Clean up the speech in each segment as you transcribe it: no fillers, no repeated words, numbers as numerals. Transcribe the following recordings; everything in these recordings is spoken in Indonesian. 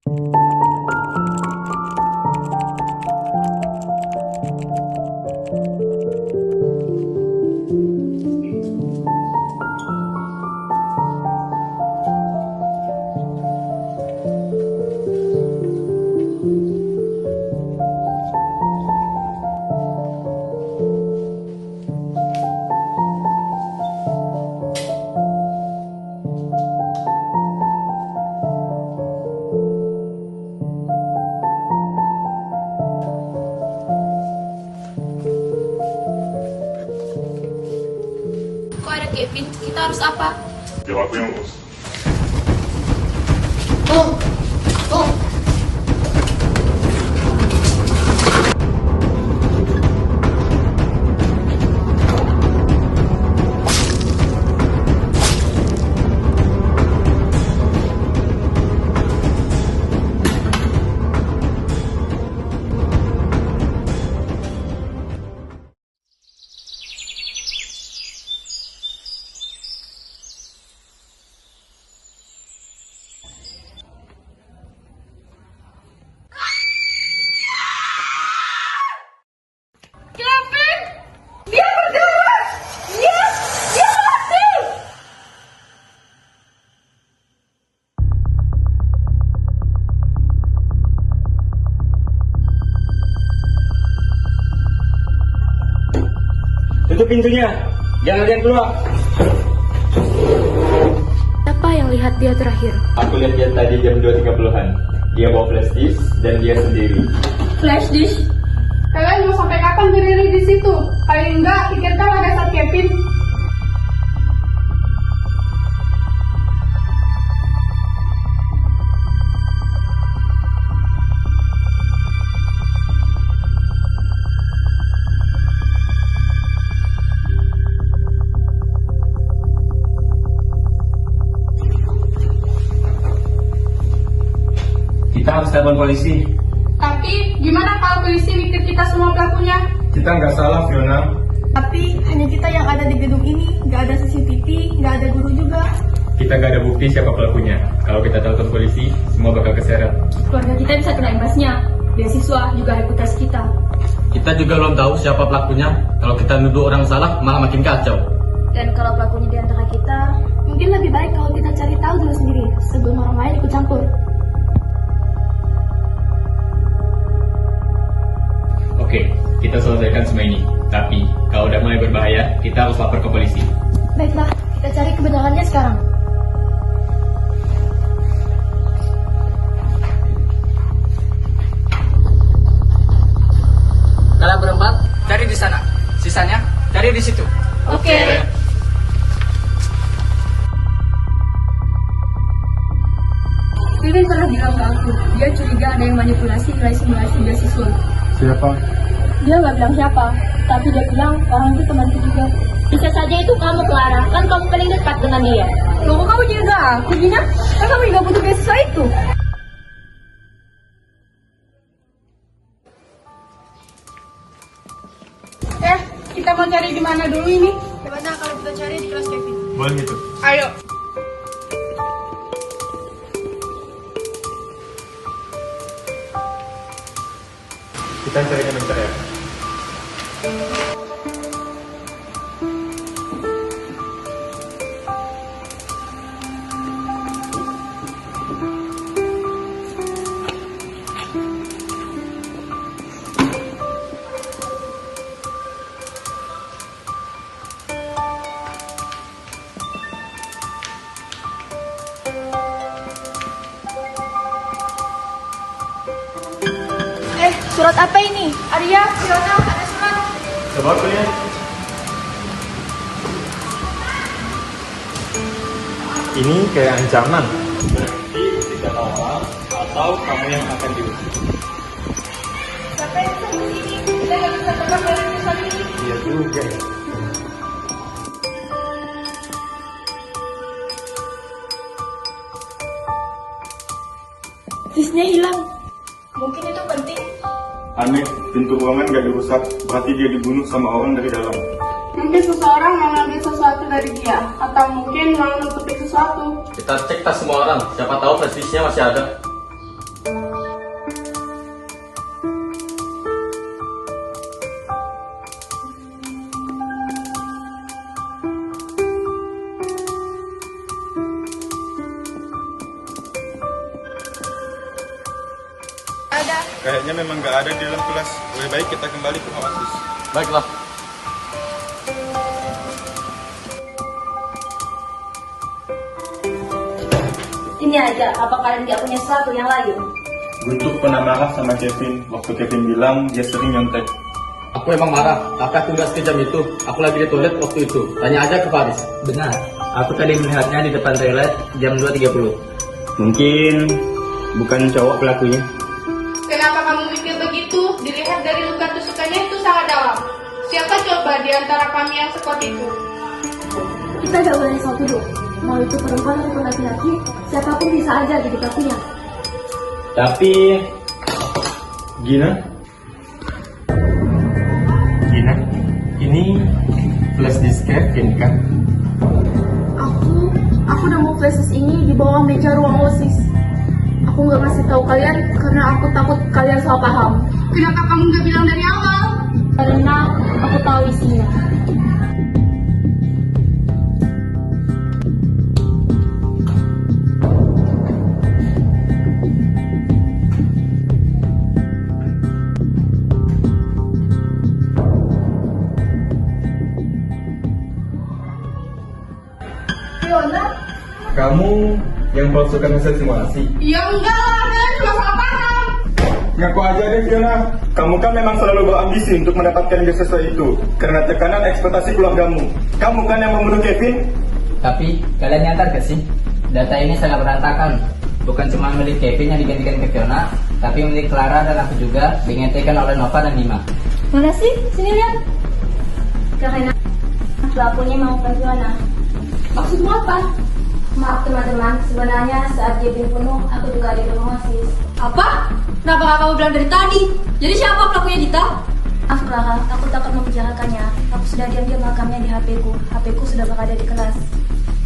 Kok ada Kevin? Kita harus apa? Jawabnya, Bos. Kevin! Dia berdarah! Dia mati! Tutup pintunya, jangan ada yang keluar. Siapa yang lihat dia terakhir? Aku lihat dia tadi jam 2.30-an. Dia bawa flash disk dan dia sendiri. Flash disk? Kalian mau sampai kapan berdiri di situ? Paling enggak, pikirkan ada saat Kevin. Kita harus telepon polisi. Tapi, gimana kalau polisi mikir kita semua pelakunya? Kita nggak salah, Fiona. Tapi hanya kita yang ada di gedung ini, nggak ada CCTV, nggak ada guru juga. Kita nggak ada bukti siapa pelakunya. Kalau kita telepon polisi, semua bakal keseret. Keluarga kita bisa kena imbasnya. Beasiswa juga reputasi kita. Kita juga belum tahu siapa pelakunya. Kalau kita nuduh orang salah, malah makin kacau. Dan kalau pelakunya di antara kita, Mungkin lebih baik kalau kita cari tahu dulu sendiri, sebelum orang lain ikut campur. Oke, kita selesaikan semua ini. Tapi, kalau udah mulai berbahaya, kita harus lapor ke polisi. Baiklah, kita cari kebenarannya sekarang. Kalian berempat, cari di sana. Sisanya, cari di situ. Oke. Kevin pernah bilang ke aku, dia curiga ada yang manipulasi nilai simulasi beasiswa. Siapa? Dia nggak bilang siapa, tapi dia bilang orang itu temanku juga. Bisa saja itu kamu, Clara. Kan kamu paling dekat dengan dia. Loh, kok kamu juga aku, Gina? Kan kamu juga butuh beasiswa itu. Kita mau cari di mana dulu ini? Gimana kalau kita cari di kelas Kevin? Boleh gitu. Ayo. Kita cari bentar ya. Surat apa ini? Arya, Fiona, ada surat. Coba aku lihat. Ini kayak ancaman. Berarti tidak awal atau kamu yang akan diusir. Siapa yang bisa ini? Kita nggak bisa tebak dari tulisan ini. Iya juga. Disknya hilang. Mungkin itu penting. Aneh, pintu ruangan gak dirusak, berarti dia dibunuh sama orang dari dalam. Mungkin seseorang mau ngambil sesuatu dari dia, atau mungkin mau nutupi sesuatu. Kita cek tas semua orang. Siapa tahu prestisnya masih ada. ada. Kayaknya memang nggak ada di dalam kelas. Lebih baik kita kembali ke ruang OSIS. Baiklah. Ini aja, apa kalian gak punya sesuatu yang lain? Guntur pernah marah sama Kevin waktu Kevin bilang dia sering nyontek. Aku emang marah, tapi aku nggak sekejam itu. Aku lagi di toilet waktu itu. Tanya aja ke Faris. Benar, aku tadi melihatnya di depan toilet jam 2.30. Mungkin bukan cowok pelakunya. Kenapa kamu mikir begitu? Dilihat dari luka tusukannya itu sangat dalam. Siapa coba di antara kami yang sekuat itu? Kita gak boleh salah tuduh. Mau itu perempuan ataupun laki-laki, siapapun bisa aja jadi pelakunya. Tapi Gina, ini flash disk Kevin kan? Aku udah mau flash disk ini di bawah meja ruang OSIS. Aku nggak ngasih tahu kalian karena aku takut kalian salah paham. Kenapa kamu nggak bilang dari awal? Karena aku tahu isinya. Kamu yang palsukan hasil simulasi. Ya enggak lah, kalian cuma salah paham. Ngaku aja deh Fiona, kamu kan memang selalu berambisi untuk mendapatkan beasiswa itu karena tekanan ekspektasi keluargamu. Kamu kan yang membunuh Kevin? Tapi kalian nyadar gak sih? Data ini sangat berantakan. Bukan cuma milik Kevin yang digantikan ke Fiona, tapi milik Clara dan aku juga digantikan oleh Nova dan Dima. Mana sih? Sini lihat. Karena pelakunya mau Fiona. Maksudmu apa? Maaf teman-teman, sebenarnya saat dia dibunuh, aku juga ada di rumah OSIS. Apa? Kenapa gak kamu bilang dari tadi? Jadi siapa pelakunya Dita? Maaf Clara, aku takut membicarakannya. Aku sudah diam-diam makamnya di HP-ku. HP-ku sudah berada di kelas.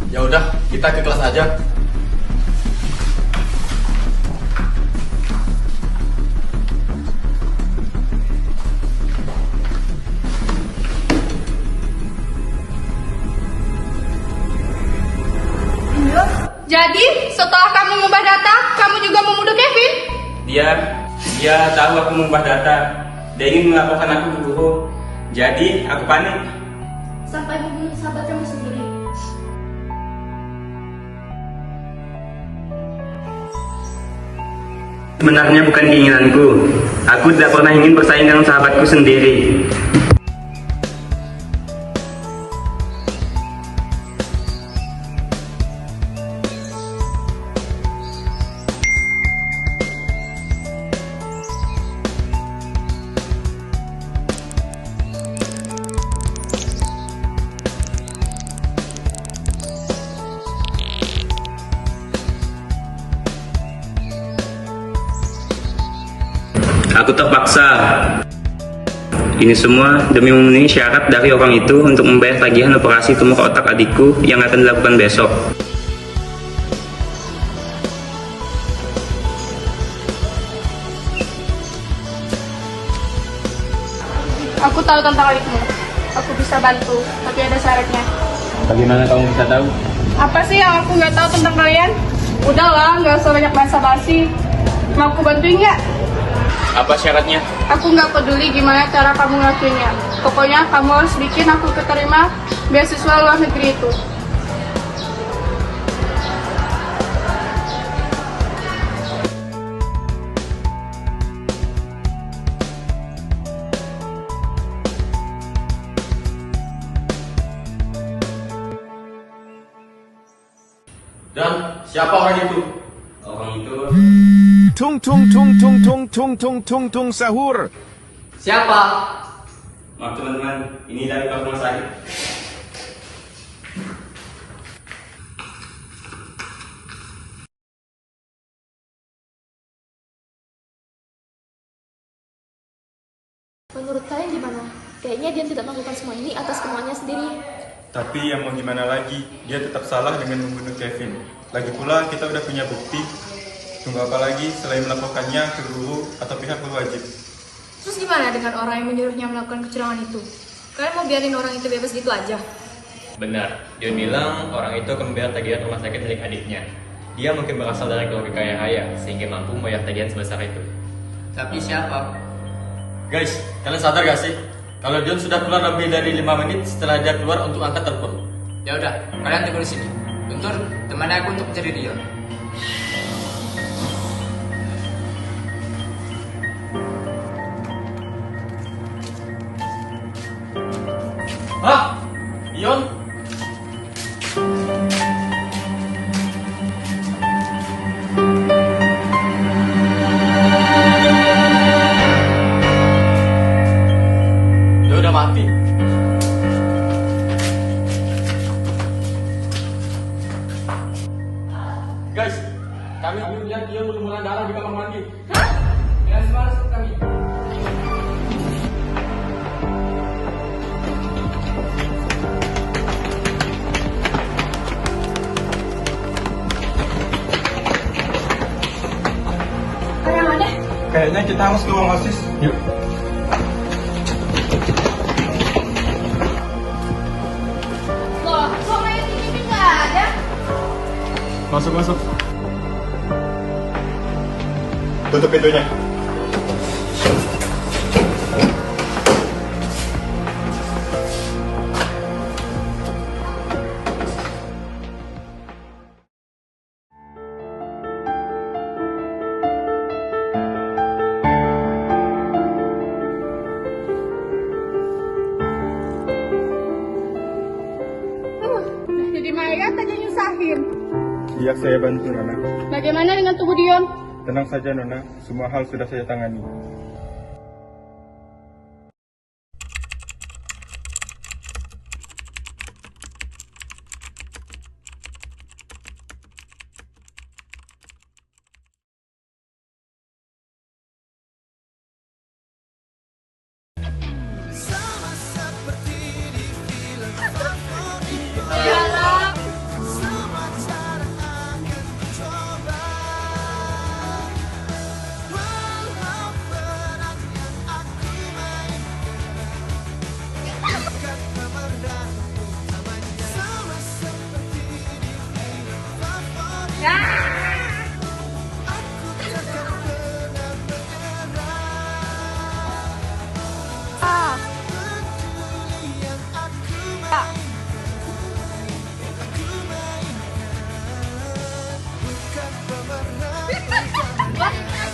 Ya udah, kita ke kelas aja. Jadi, setelah kamu mengubah data, kamu juga membunuh Kevin? Dia tahu aku mengubah data. Dia ingin melaporkan aku ke guru. Jadi aku panik. Sampai membunuh sahabat kamu sendiri. Sebenarnya bukan keinginanku. Aku tidak pernah ingin bersaing dengan sahabatku sendiri. Aku terpaksa. Ini semua demi memenuhi syarat dari orang itu untuk membayar tagihan operasi tumor otak adikku yang akan dilakukan besok. Aku tahu tentang adikmu. Aku bisa bantu, tapi ada syaratnya. Bagaimana kamu bisa tahu? Apa sih yang aku nggak tahu tentang kalian? Udahlah, nggak usah banyak basa-basi. Mau aku bantuin nggak? Apa syaratnya? Aku nggak peduli gimana cara kamu ngelakuinnya. Pokoknya kamu harus bikin aku keterima beasiswa luar negeri itu. Dan siapa orang itu? Orang itu Tung tung tung tung tung tung tung tung tung sahur. Siapa? maaf teman-teman, ini dari pihak rumah sakit. Menurut kalian gimana? Kayaknya dia tidak melakukan semua ini atas kemauannya sendiri. Tapi yang mau gimana lagi, dia tetap salah dengan membunuh Kevin. Lagi pula kita udah punya bukti. Tunggu apa lagi selain melaporkannya ke guru atau pihak berwajib. Terus gimana dengan orang yang menyuruhnya melakukan kecurangan itu? Kalian mau biarin orang itu bebas gitu aja? Benar, dia bilang orang itu akan membayar tagihan rumah sakit milik adiknya. Dia mungkin berasal dari keluarga kaya raya, sehingga mampu membayar tagihan sebesar itu. Tapi siapa? Guys, kalian sadar gak sih? Kalau Dion sudah keluar lebih dari 5 menit setelah dia keluar untuk angkat telepon. Ya udah, kalian tunggu di sini. Guntur, temani aku untuk mencari Dion. Hah? Dion? Dia udah mati. Guys, kami melihat dia berlumuran darah di kamar mandi. Kalian semua harus ikut kami. Yang ada? Kayaknya kita harus ke ruang OSIS. Yuk. Loh, kok main ini nggak ada? Masuk, masuk. Tutup pintunya. Jadi mayat aja nyusahin. Biar saya bantu, Nona. Bagaimana dengan tubuh Dion? Tenang saja, Nona. Semua hal sudah saya tangani.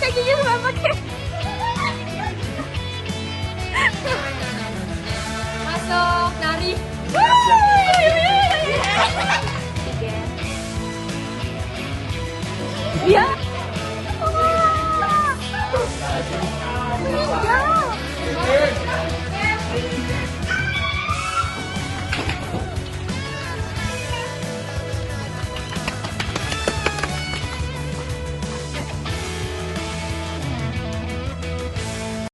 Kakinya sama pakai. Masuk, nari. Ya.